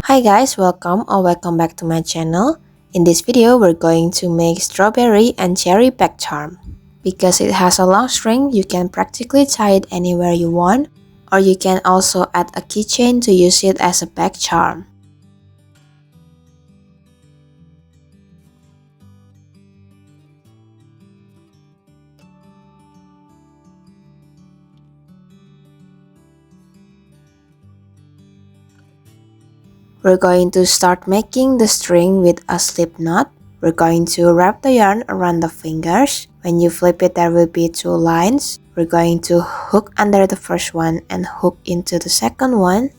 Hi guys, welcome back to my channel. In this video, we're going to make strawberry and cherry bag charm. Because it has a long string, you can practically tie it anywhere you want, or you can also add a keychain to use it as a bag charm. We're going to start making the string with a slip knot. We're going to wrap the yarn around the fingers. When you flip it, there will be two lines. We're going to hook under the first one and hook into the second one.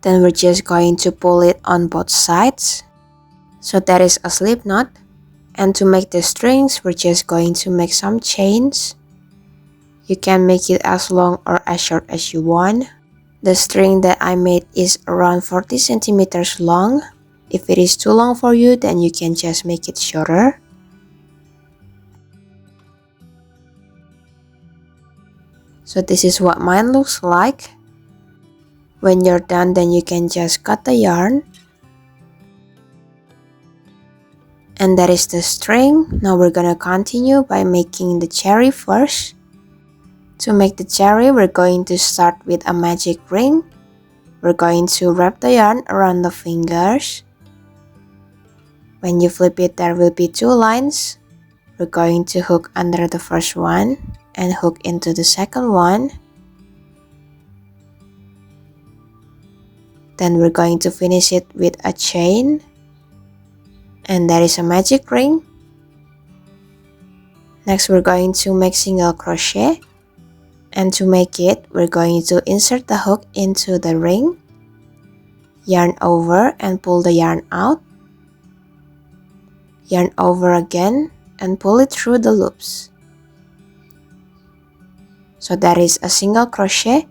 Then we're just going to pull it on both sides. So that is a slip knot. And to make the strings, we're just going to make some chains. You can make it as long or as short as you want. The string that I made is around 40 centimeters long. If it is too long for you, then you can just make it shorter. So this is what mine looks like. When you're done, then you can just cut the yarn. And that is the string. Now we're gonna continue by making the cherry first. To make the cherry, we're going to start with a magic ring. We're going to wrap the yarn around the fingers. When you flip it, there will be two lines. We're going to hook under the first one and hook into the second one. Then we're going to finish it with a chain. And that is a magic ring. Next, we're going to make single crochet. And to make it, we're going to insert the hook into the ring, yarn over and pull the yarn out, yarn over again and pull it through the loops. So that is a single crochet.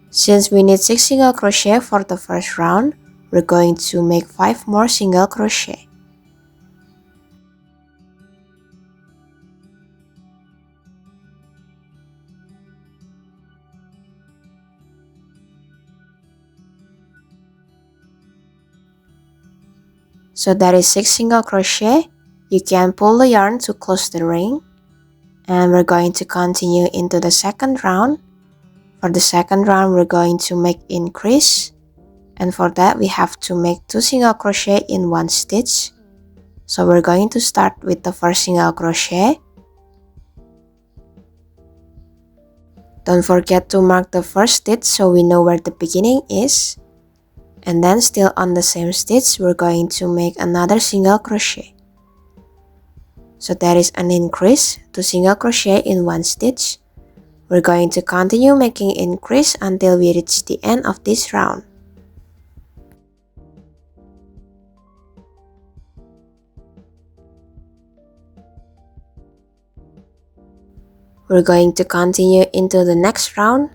Since we need 6 single crochet for the first round, we're going to make 5 more single crochet. So that is 6 single crochet. You can pull the yarn to close the ring. And we're going to continue into the second round. For the second round, we're going to make increase. And for that, we have to make 2 single crochet in one stitch. So we're going to start with the first single crochet. Don't forget to mark the first stitch so we know where the beginning is. And then still on the same stitch, we're going to make another single crochet. So that is an increase, 2 single crochet in one stitch. We're going to continue making increase until we reach the end of this round. We're going to continue into the next round.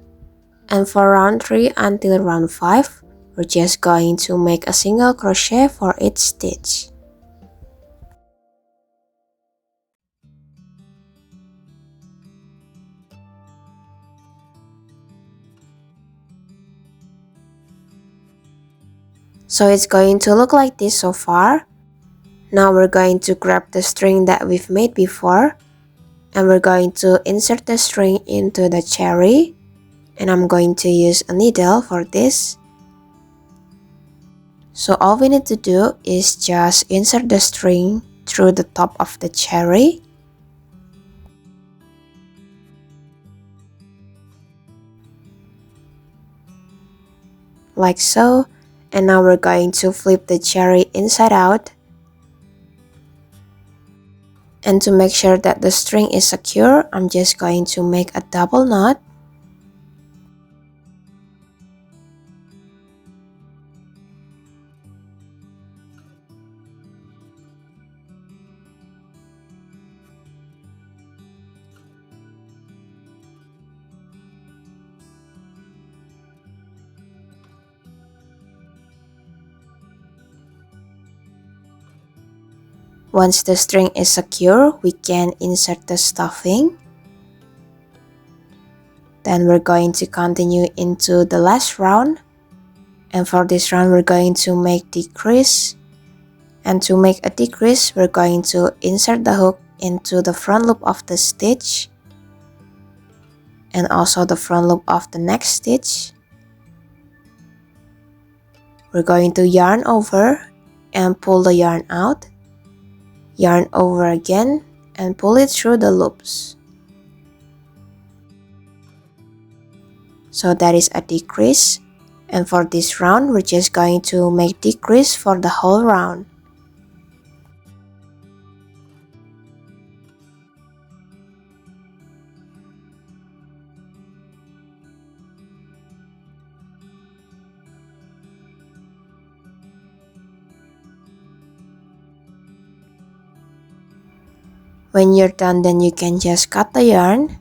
And for round 3 until round 5, we're just going to make a single crochet for each stitch. So it's going to look like this so far. Now we're going to grab the string that we've made before. And we're going to insert the string into the cherry. And I'm going to use a needle for this. So all we need to do is just insert the string through the top of the cherry. Like so. And now we're going to flip the cherry inside out. And to make sure that the string is secure, I'm just going to make a double knot. Once the string is secure, we can insert the stuffing. Then we're going to continue into the last round. And for this round, we're going to make decrease. And to make a decrease, we're going to insert the hook into the front loop of the stitch and also the front loop of the next stitch. We're going to yarn over and pull the yarn out, yarn over again and pull it through the loops. So that is a decrease, and for this round we're just going to make decrease for the whole round. When you're done, then you can just cut the yarn.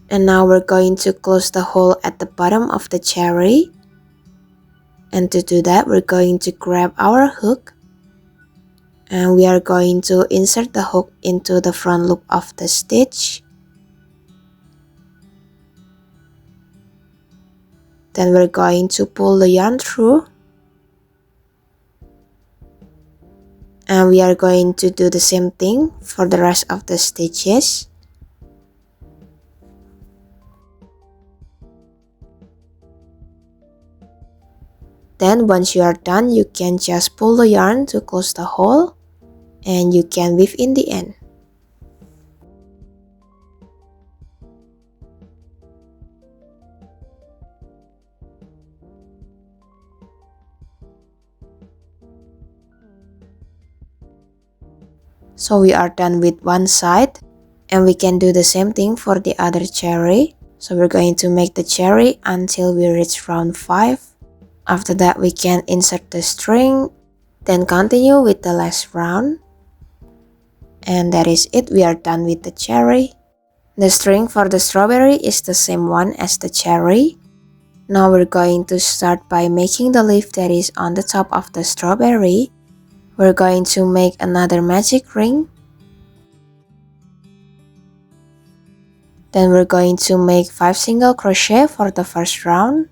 And now we're going to close the hole at the bottom of the cherry. And to do that, we're going to grab our hook. And we are going to insert the hook into the front loop of the stitch. Then we're going to pull the yarn through. And we are going to do the same thing for the rest of the stitches. Then once you are done, you can just pull the yarn to close the hole and you can weave in the end. So we are done with one side and we can do the same thing for the other cherry. So we're going to make the cherry until we reach round 5. After that we can insert the string, then continue with the last round. And that is it, we are done with the cherry. The string for the strawberry is the same one as the cherry. Now we're going to start by making the leaf that is on the top of the strawberry. We're going to make another magic ring. Then we're going to make 5 single crochet for the first round.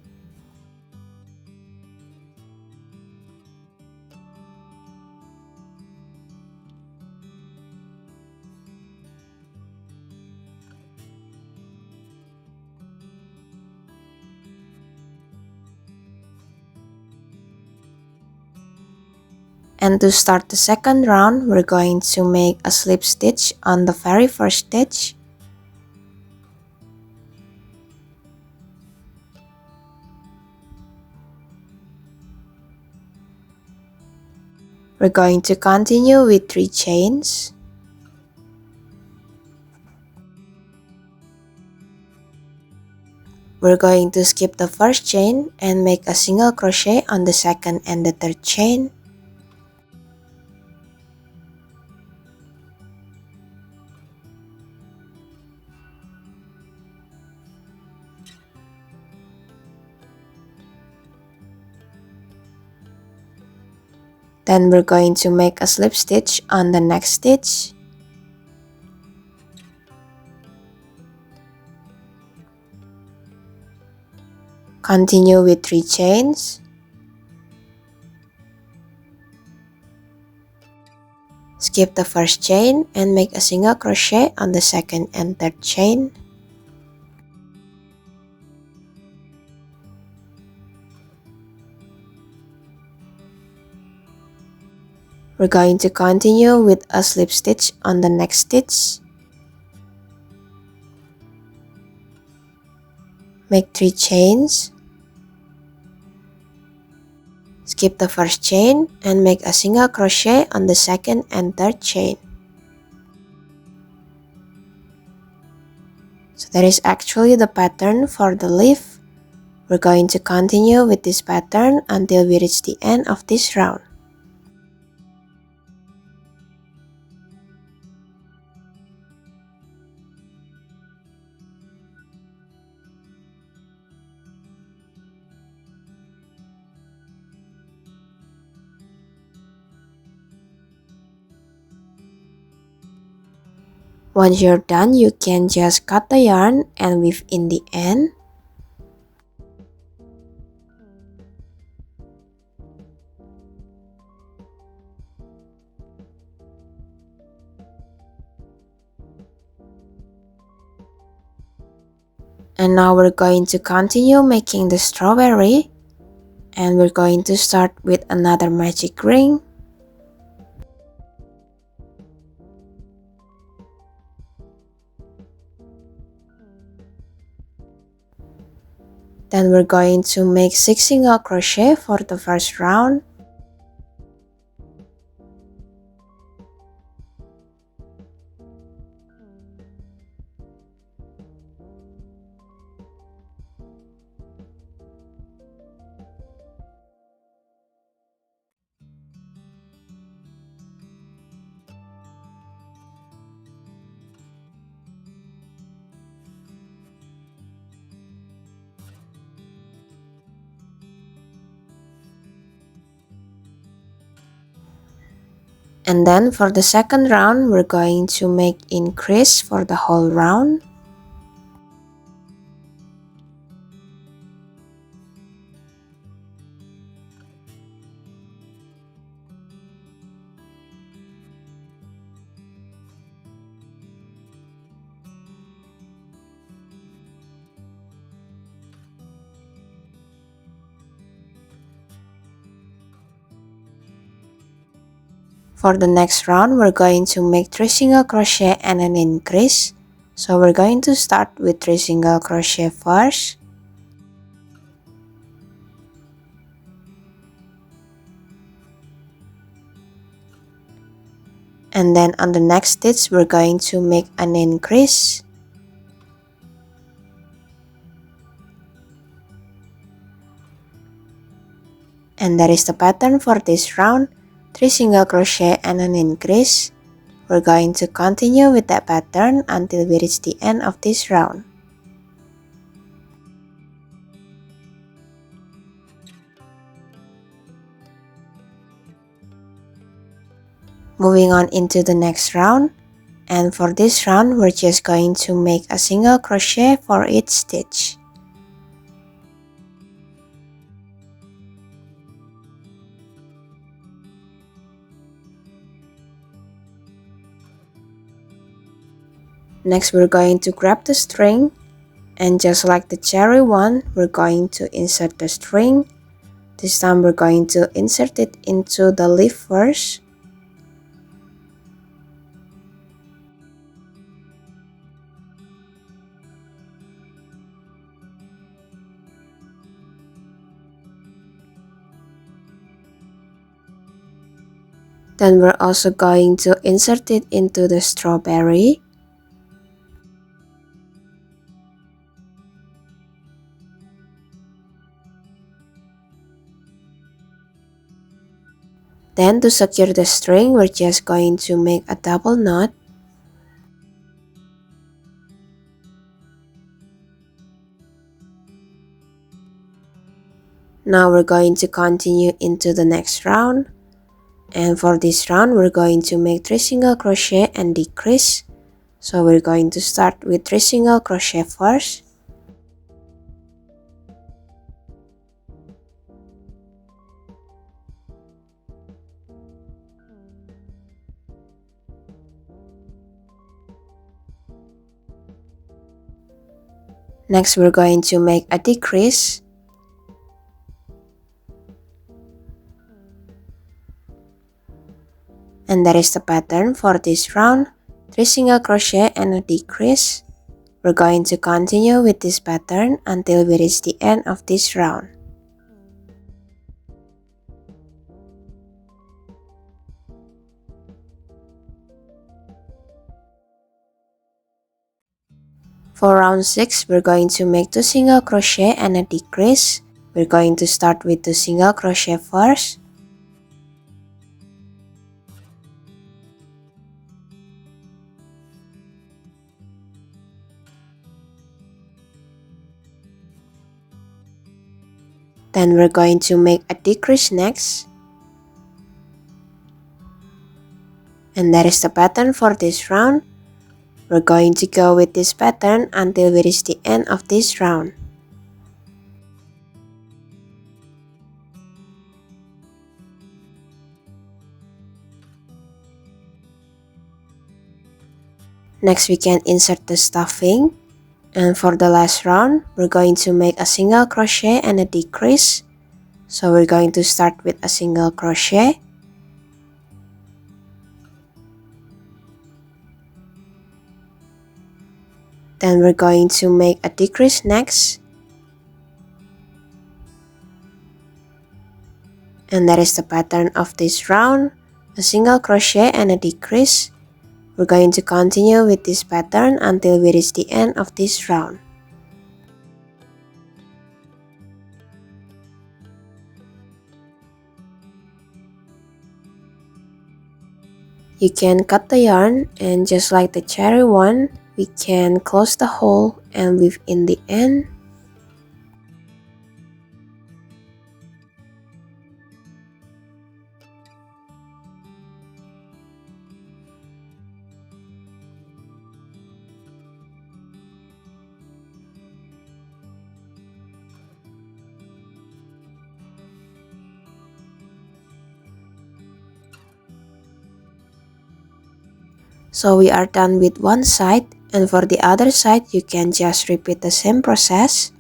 And to start the second round, we're going to make a slip stitch on the very first stitch. We're going to continue with 3 chains. We're going to skip the first chain and make a single crochet on the second and the third chain. Then we're going to make a slip stitch on the next stitch. Continue with 3 chains. Skip the first chain and make a single crochet on the second and third chain. We're going to continue with a slip stitch on the next stitch. Make 3 chains. Skip the first chain and make a single crochet on the second and third chain. So that is actually the pattern for the leaf. We're going to continue with this pattern until we reach the end of this round. Once you're done, you can just cut the yarn and weave in the end. And now we're going to continue making the strawberry, and we're going to start with another magic ring. Then we're going to make 6 single crochet for the first round. And then for the second round, we're going to make increase for the whole round. For the next round, we're going to make 3 single crochet and an increase. So we're going to start with 3 single crochet first. And then on the next stitch, we're going to make an increase. And that is the pattern for this round. 3 single crochet and an increase. We're going to continue with that pattern until we reach the end of this round. Moving on into the next round, and for this round we're just going to make a single crochet for each stitch. Next we're going to grab the string, and just like the cherry one, we're going to insert the string. This time we're going to insert it into the leaf first. Then we're also going to insert it into the strawberry. Then to secure the string, we're just going to make a double knot. Now we're going to continue into the next round. And for this round, we're going to make 3 single crochet and decrease. So we're going to start with 3 single crochet first. Next, we're going to make a decrease. And that is the pattern for this round. 3 single crochet and a decrease. We're going to continue with this pattern until we reach the end of this round. For round 6, we're going to make 2 single crochet and a decrease. We're going to start with 2 single crochet first. Then we're going to make a decrease next. And that is the pattern for this round. We're going to go with this pattern until we reach the end of this round. Next we can insert the stuffing. And for the last round, we're going to make a single crochet and a decrease. So we're going to start with a single crochet. Then we're going to make a decrease next. And that is the pattern of this round, a single crochet and a decrease. We're going to continue with this pattern until we reach the end of this round. You can cut the yarn, and just like the cherry one, we can close the hole and weave in the end. So we are done with one side, and for the other side you can just repeat the same process.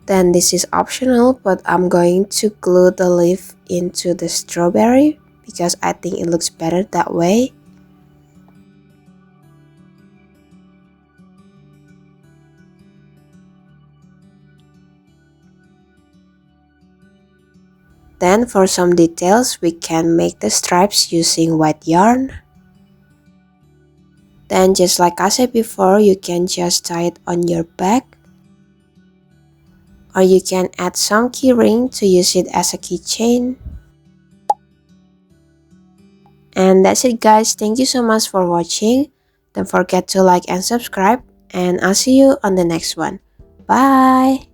Then this is optional, but I'm going to glue the leaf into the strawberry because I think it looks better that way. Then for some details, we can make the stripes using white yarn. Then just like I said before, you can just tie it on your back. Or you can add some key ring to use it as a keychain. And that's it guys, thank you so much for watching. Don't forget to like and subscribe, and I'll see you on the next one. Bye!